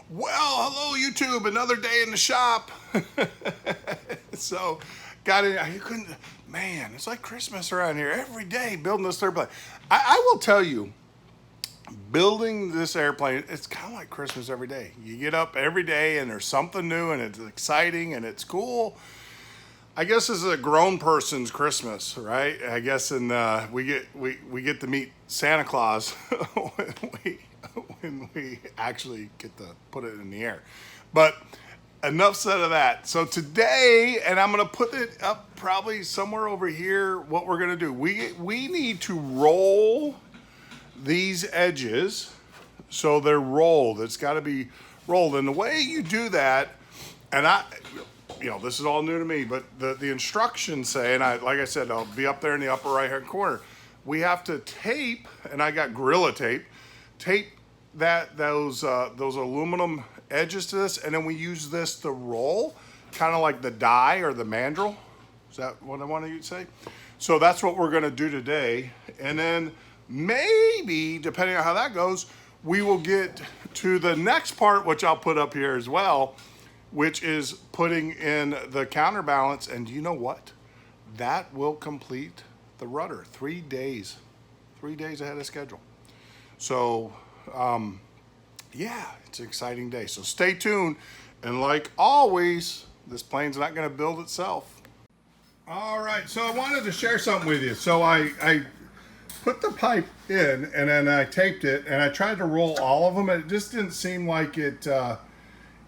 Well, hello YouTube, another day in the shop. So, got it. I couldn't, man, it's like Christmas around here every day building this airplane. I will tell you, building this airplane, it's kind of like Christmas every day. You get up every day and there's something new and it's exciting and it's cool. I guess this is a grown person's Christmas, right? I guess, and we get to meet Santa Claus when we actually get to put it in the air. But enough said of that. So today, and I'm gonna put it up probably somewhere over here. What we're gonna do, we need to roll these edges so they're rolled. It's got to be rolled, and the way you do that, and this is all new to me, but the instructions say, and like I said, I'll be up there in the upper right hand corner. We have to tape, and I got Gorilla tape those aluminum edges to this, and then we use this to roll, kind of like the die or the mandrel. Is that what I wanted you to say? So that's what we're going to do today, and then maybe, depending on how that goes, we will get to the next part, which I'll put up here as well, which is putting in the counterbalance. And you know what? That will complete the rudder. 3 days. 3 days ahead of schedule. So, yeah, it's an exciting day. So stay tuned. And like always, this plane's not going to build itself. All right, so I wanted to share something with you. So I put the pipe in, and then I taped it, and I tried to roll all of them, and it just didn't seem like it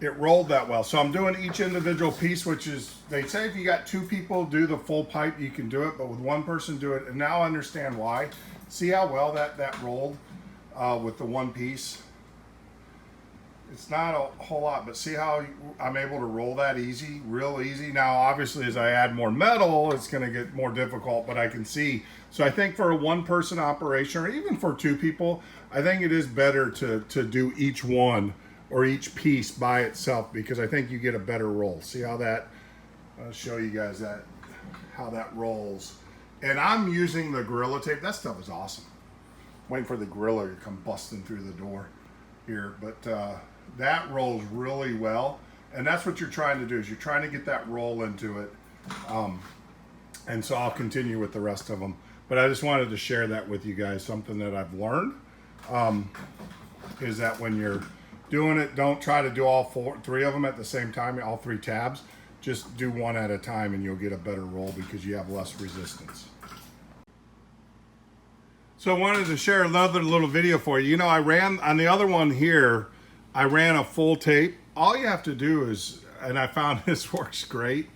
rolled that well. So I'm doing each individual piece, which is, they say if you got 2 people do the full pipe, you can do it, but with 1 person do it, and now I understand why. See how well that rolled with the 1 piece? It's not a whole lot, but see how I'm able to roll that easy, real easy. Now, obviously, as I add more metal, it's going to get more difficult, but I can see. So I think for a 1-person operation, or even for 2 people, I think it is better to do each one or each piece by itself, because I think you get a better roll. See how that, I'll show you guys how that rolls. And I'm using the Gorilla tape. That stuff is awesome. Waiting for the Gorilla to come busting through the door here, but that rolls really well, and that's what you're trying to do, is you're trying to get that roll into it. And so I'll continue with the rest of them, but I just wanted to share that with you guys. Something that I've learned is that when you're doing it, don't try to do all 3 of them at the same time, all 3 tabs. Just do 1 at a time, and you'll get a better roll because you have less resistance. So I wanted to share another little video for you. You know, I ran on the other one here, I ran a full tape. All you have to do is, and I found this works great,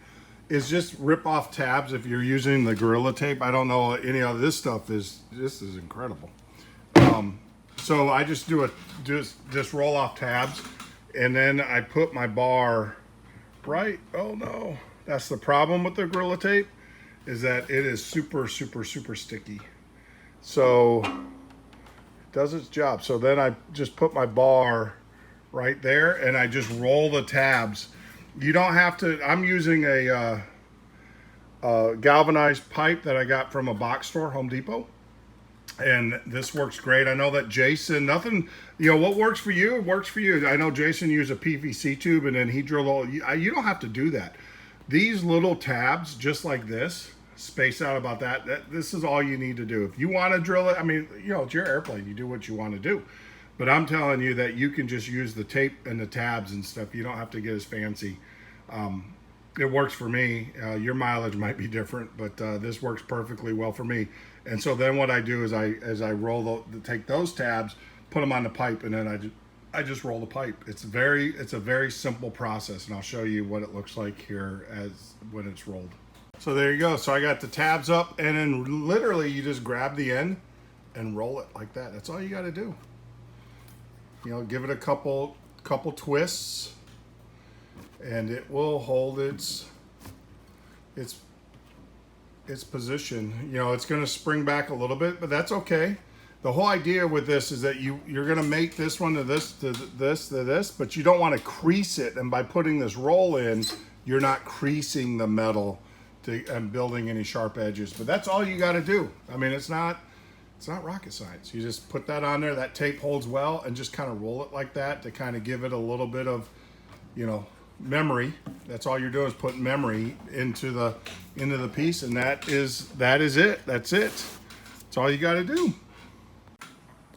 is just rip off tabs if you're using the Gorilla tape. I don't know any of this stuff this is incredible. So I just just roll off tabs, and then I put my bar right. Oh no, that's the problem with the Gorilla tape, is that it is super sticky. So it does its job. So then I just put my bar right there, and I just roll the tabs. You don't have to. I'm using a galvanized pipe that I got from a box store, Home Depot, and this works great. I know that Jason, what works for you, it works for you. I know Jason used a PVC tube, and then he drilled all. You don't have to do that. These little tabs, just like this, space out about that. This is all you need to do. If you want to drill it, I mean, it's your airplane. You do what you want to do. But I'm telling you that you can just use the tape and the tabs and stuff. You don't have to get as fancy. It works for me. Your mileage might be different, but this works perfectly well for me. And so then what I do is I roll take those tabs, put them on the pipe, and then I just roll the pipe. It's a very simple process, and I'll show you what it looks like here when it's rolled. So there you go. So I got the tabs up, and then literally you just grab the end and roll it like that. That's all you got to do. Give it a couple twists, and it will hold its position. It's going to spring back a little bit, but that's okay. The whole idea with this is that you're going to make this one to this, to this, to this, but you don't want to crease it. And by putting this roll in, you're not creasing the metal and building any sharp edges. But that's all you got to do. I mean, it's not It's not rocket science. You just put that on there, that tape holds well, and just kind of roll it like that to kind of give it a little bit of, you know, memory. That's all you're doing is putting memory into the piece, and that is it. That's it. That's all you got to do.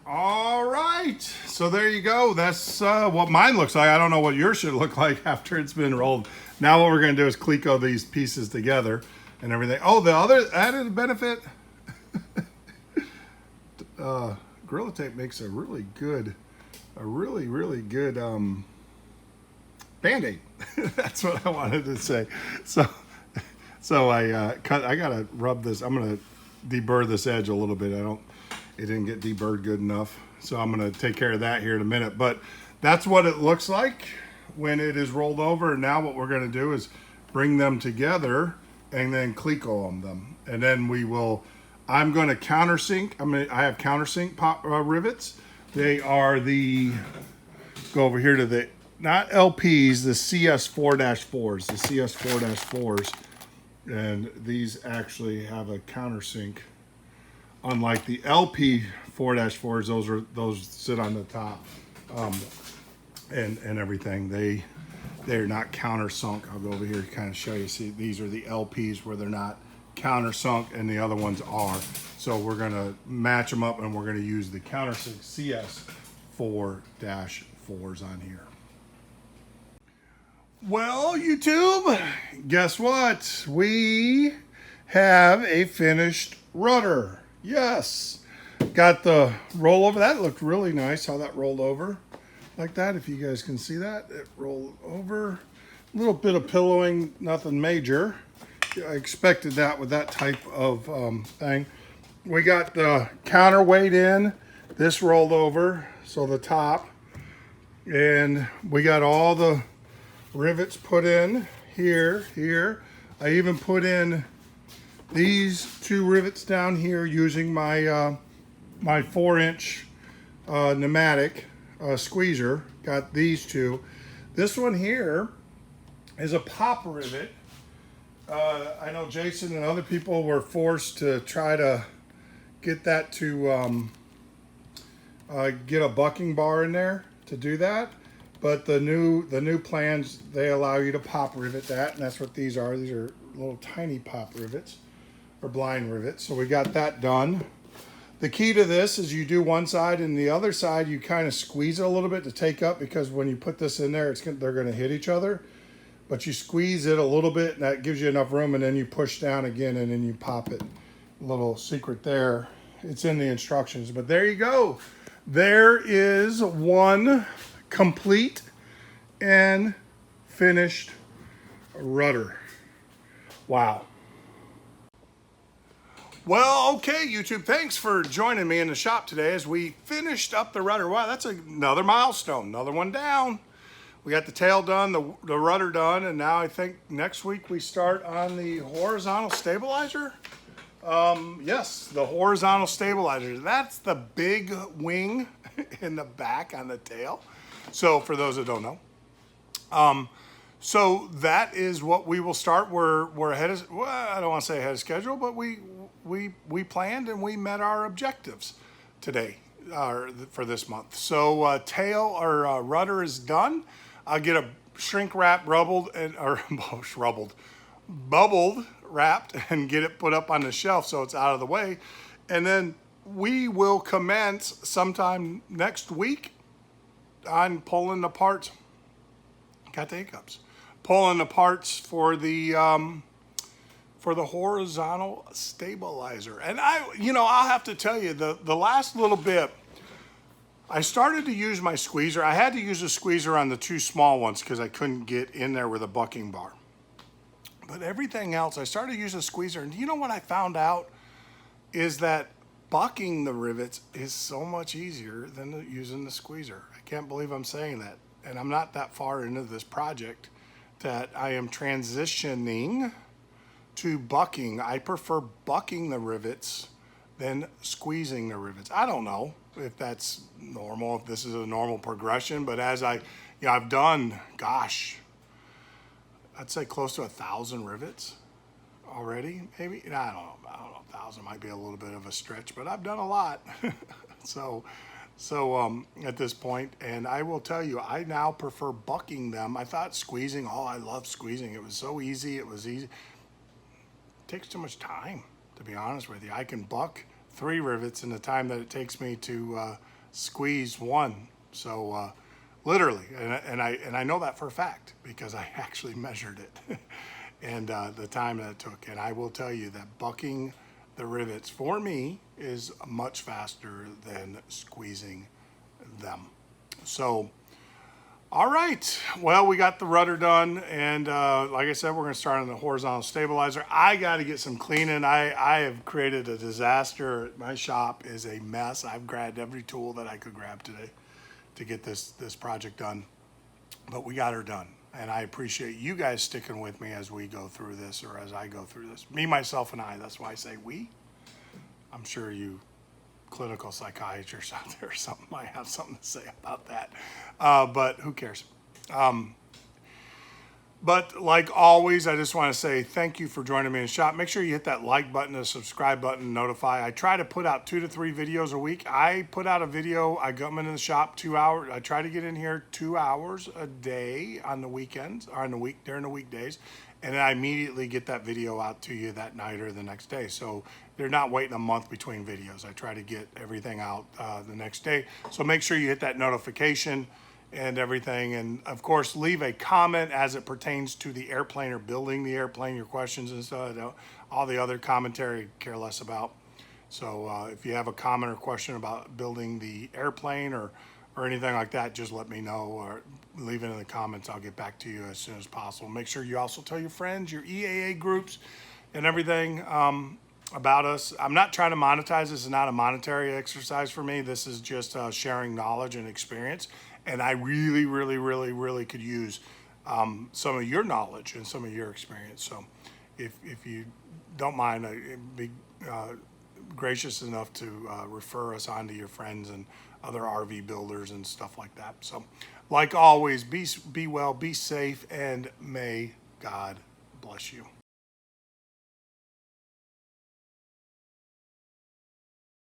All right, so there you go. That's what mine looks like. I don't know what yours should look like after it's been rolled. Now what we're going to do is Cleco these pieces together and everything. Oh, the other added benefit, Gorilla Tape makes a really good Band-Aid. That's what I wanted to say. So I gotta rub this. I'm gonna deburr this edge a little bit. It didn't get deburred good enough, so I'm gonna take care of that here in a minute. But that's what it looks like when it is rolled over. And now what we're gonna do is bring them together and then Cleco them, and then we will. I'm gonna countersink. I have countersink rivets. They are the, go over here to the, not LPs, the CS4-4s, the CS4-4s, and these actually have a countersink. Unlike the LP 4-4s, those sit on the top, and everything. They're not countersunk. I'll go over here to kind of show you. See, these are the LPs where they're not countersunk, and the other ones are. So we're gonna match them up, and we're gonna use the countersink CS4-4s on here. Well, YouTube, guess what? We have a finished rudder. Yes. Got the rollover. That looked really nice how that rolled over like that. If you guys can see that, it rolled over. A little bit of pillowing, nothing major. I expected that with that type of thing. We got the counterweight in. This rolled over, so the top. And we got all the rivets put in here. I even put in these two rivets down here using my my 4-inch pneumatic squeezer. Got these two. This one here is a pop rivet. I know Jason and other people were forced to try to get that to get a bucking bar in there to do that. But the new plans, they allow you to pop rivet that, and that's what these are. These are little tiny pop rivets, or blind rivets. So we got that done. The key to this is you do one side, and the other side you kind of squeeze it a little bit to take up, because when you put this in there, they're going to hit each other. But you squeeze it a little bit, and that gives you enough room, and then you push down again, and then you pop it. A little secret there. It's in the instructions, but there you go. There is one complete and finished rudder. Wow. Well, okay, YouTube, thanks for joining me in the shop today as we finished up the rudder. Wow, that's another milestone, another one down. We got the tail done, the rudder done, and now I think next week we start on the horizontal stabilizer. Yes, the horizontal stabilizer. That's the big wing in the back on the tail. So for those that don't know. So that is what we will start. We're ahead of, well, I don't want to say ahead of schedule, but we planned and we met our objectives today for this month. So tail or rudder is done. I'll get a shrink wrap bubbled wrapped and get it put up on the shelf so it's out of the way. And then we will commence sometime next week on pulling the parts. Got the hiccups. Pulling the parts for the horizontal stabilizer. And I'll have to tell you, the last little bit, I started to use my squeezer. I had to use a squeezer on the two small ones because I couldn't get in there with a bucking bar. But everything else, I started to use a squeezer. And you know what I found out is that bucking the rivets is so much easier than using the squeezer. I can't believe I'm saying that. And I'm not that far into this project that I am transitioning to bucking. I prefer bucking the rivets than squeezing the rivets. I don't know if that's normal, if this is a normal progression, but as I've done, gosh, I'd say close to 1,000 rivets already, maybe. I don't know. 1,000 might be a little bit of a stretch, but I've done a lot. so at this point, and I will tell you, I now prefer bucking them. I thought squeezing, oh, I love squeezing. It was so easy. It was easy. It takes too much time, to be honest with you. I can buck 3 rivets in the time that it takes me to squeeze 1. So literally, and I know that for a fact because I actually measured it and the time that it took. And I will tell you that bucking the rivets for me is much faster than squeezing them. So, all right. Well, we got the rudder done, and like I said, we're going to start on the horizontal stabilizer. I got to get some cleaning. I have created a disaster. My shop is a mess. I've grabbed every tool that I could grab today to get this project done, but we got her done. And I appreciate you guys sticking with me as we go through this, or as I go through this. Me, myself, and I. That's why I say we. I'm sure you clinical psychiatrists out there or something might have something to say about that. But who cares? But like always, I just want to say thank you for joining me in the shop. Make sure you hit that like button, the subscribe button, notify. I try to put out 2 to 3 videos a week. I put out a video. I come into the shop 2 hours. I try to get in here 2 hours a day on the weekends, or during the weekdays. And then I immediately get that video out to you that night or the next day. So they're not waiting a month between videos. I try to get everything out the next day. So make sure you hit that notification and everything. And of course, leave a comment as it pertains to the airplane or building the airplane, your questions and stuff. All the other commentary, care less about. So if you have a comment or question about building the airplane or anything like that, just let me know or leave it in the comments. I'll get back to you as soon as possible. Make sure you also tell your friends, your EAA groups and everything about us. I'm not trying to monetize. This is not a monetary exercise for me. This is just sharing knowledge and experience. And I really, really, really, really could use some of your knowledge and some of your experience. So if you don't mind, be gracious enough to refer us on to your friends and other RV builders and stuff like that. So like always, be well, be safe, and may God bless you.